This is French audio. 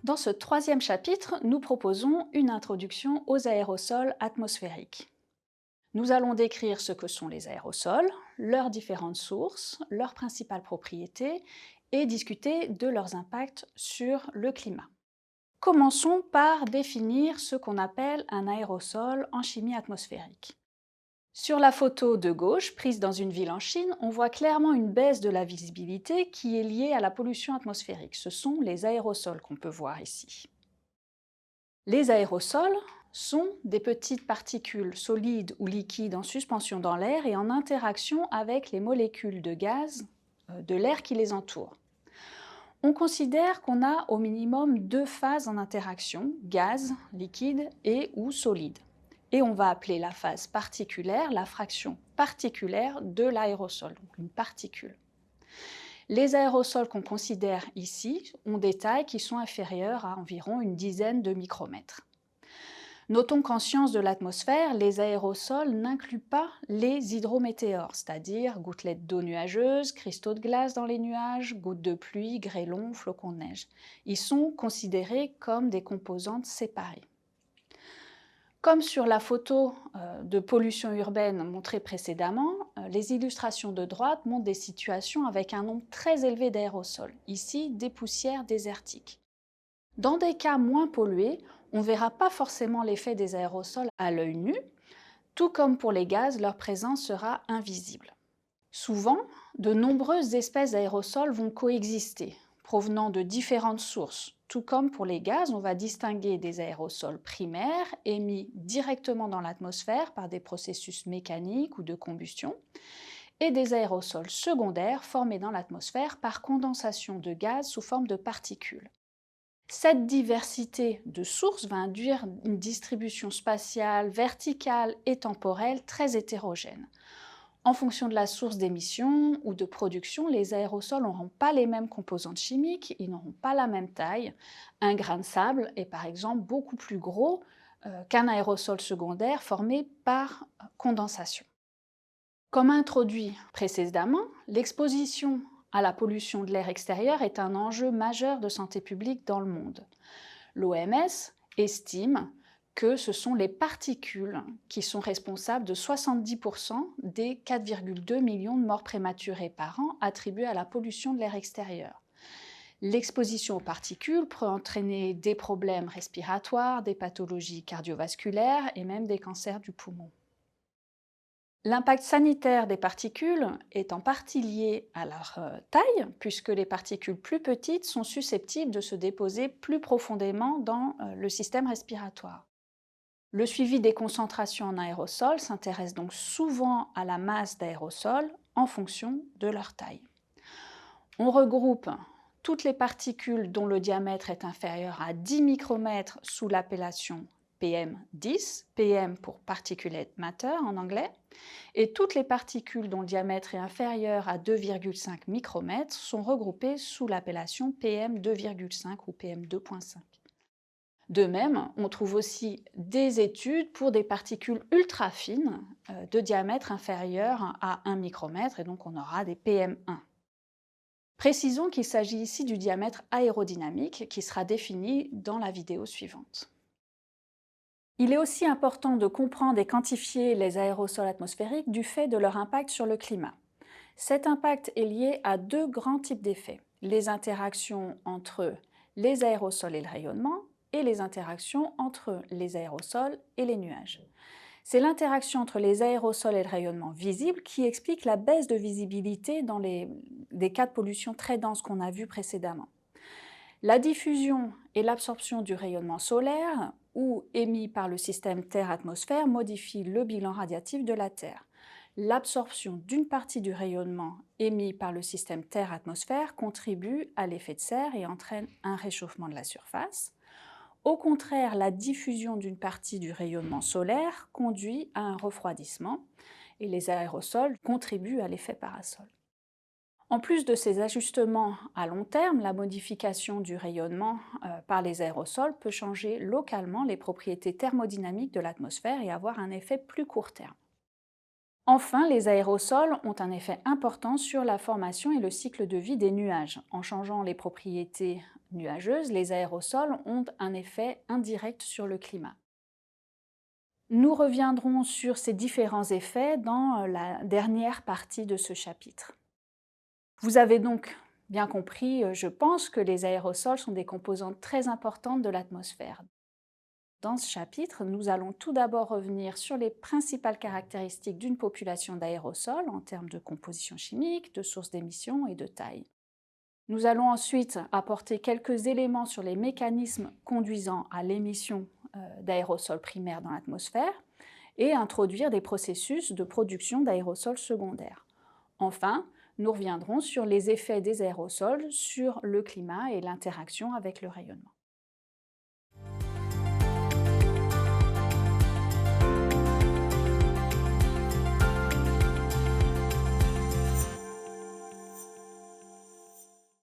Dans ce troisième chapitre, nous proposons une introduction aux aérosols atmosphériques. Nous allons décrire ce que sont les aérosols, leurs différentes sources, leurs principales propriétés et discuter de leurs impacts sur le climat. Commençons par définir ce qu'on appelle un aérosol en chimie atmosphérique. Sur la photo de gauche, prise dans une ville en Chine, on voit clairement une baisse de la visibilité qui est liée à la pollution atmosphérique. Ce sont les aérosols qu'on peut voir ici. Les aérosols sont des petites particules solides ou liquides en suspension dans l'air et en interaction avec les molécules de gaz de l'air qui les entoure. On considère qu'on a au minimum deux phases en interaction, gaz, liquide et ou solide. Et on va appeler la phase particulière la fraction particulière de l'aérosol, donc une particule. Les aérosols qu'on considère ici ont des tailles qui sont inférieures à environ une dizaine de micromètres. Notons qu'en sciences de l'atmosphère, les aérosols n'incluent pas les hydrométéores, c'est-à-dire gouttelettes d'eau nuageuse, cristaux de glace dans les nuages, gouttes de pluie, grêlons, flocons de neige. Ils sont considérés comme des composantes séparées. Comme sur la photo de pollution urbaine montrée précédemment, les illustrations de droite montrent des situations avec un nombre très élevé d'aérosols, ici des poussières désertiques. Dans des cas moins pollués, on ne verra pas forcément l'effet des aérosols à l'œil nu, tout comme pour les gaz, leur présence sera invisible. Souvent, de nombreuses espèces d'aérosols vont coexister, provenant de différentes sources. Tout comme pour les gaz, on va distinguer des aérosols primaires émis directement dans l'atmosphère par des processus mécaniques ou de combustion, et des aérosols secondaires formés dans l'atmosphère par condensation de gaz sous forme de particules. Cette diversité de sources va induire une distribution spatiale, verticale et temporelle très hétérogène. En fonction de la source d'émission ou de production, les aérosols n'auront pas les mêmes composantes chimiques, ils n'auront pas la même taille. Un grain de sable est par exemple beaucoup plus gros qu'un aérosol secondaire formé par condensation. Comme introduit précédemment, l'exposition à la pollution de l'air extérieur est un enjeu majeur de santé publique dans le monde. L'OMS estime que ce sont les particules qui sont responsables de 70% des 4,2 millions de morts prématurées par an attribuées à la pollution de l'air extérieur. L'exposition aux particules peut entraîner des problèmes respiratoires, des pathologies cardiovasculaires et même des cancers du poumon. L'impact sanitaire des particules est en partie lié à leur taille, puisque les particules plus petites sont susceptibles de se déposer plus profondément dans le système respiratoire. Le suivi des concentrations en aérosol s'intéresse donc souvent à la masse d'aérosols en fonction de leur taille. On regroupe toutes les particules dont le diamètre est inférieur à 10 micromètres sous l'appellation PM10, PM pour particulate matter en anglais, et toutes les particules dont le diamètre est inférieur à 2,5 micromètres sont regroupées sous l'appellation PM2,5 ou PM2,5. De même, on trouve aussi des études pour des particules ultra fines de diamètre inférieur à 1 micromètre, et donc on aura des PM1. Précisons qu'il s'agit ici du diamètre aérodynamique qui sera défini dans la vidéo suivante. Il est aussi important de comprendre et quantifier les aérosols atmosphériques du fait de leur impact sur le climat. Cet impact est lié à deux grands types d'effets, les interactions entre les aérosols et le rayonnement, et les interactions entre les aérosols et les nuages. C'est l'interaction entre les aérosols et le rayonnement visible qui explique la baisse de visibilité dans des cas de pollution très dense qu'on a vus précédemment. La diffusion et l'absorption du rayonnement solaire ou émis par le système Terre-atmosphère modifient le bilan radiatif de la Terre. L'absorption d'une partie du rayonnement émis par le système Terre-atmosphère contribue à l'effet de serre et entraîne un réchauffement de la surface. Au contraire, la diffusion d'une partie du rayonnement solaire conduit à un refroidissement et les aérosols contribuent à l'effet parasol. En plus de ces ajustements à long terme, la modification du rayonnement par les aérosols peut changer localement les propriétés thermodynamiques de l'atmosphère et avoir un effet plus court terme. Enfin, les aérosols ont un effet important sur la formation et le cycle de vie des nuages. En changeant les propriétés nuageuses, les aérosols ont un effet indirect sur le climat. Nous reviendrons sur ces différents effets dans la dernière partie de ce chapitre. Vous avez donc bien compris, je pense, que les aérosols sont des composantes très importantes de l'atmosphère. Dans ce chapitre, nous allons tout d'abord revenir sur les principales caractéristiques d'une population d'aérosols en termes de composition chimique, de sources d'émissions et de taille. Nous allons ensuite apporter quelques éléments sur les mécanismes conduisant à l'émission d'aérosols primaires dans l'atmosphère et introduire des processus de production d'aérosols secondaires. Enfin, nous reviendrons sur les effets des aérosols sur le climat et l'interaction avec le rayonnement.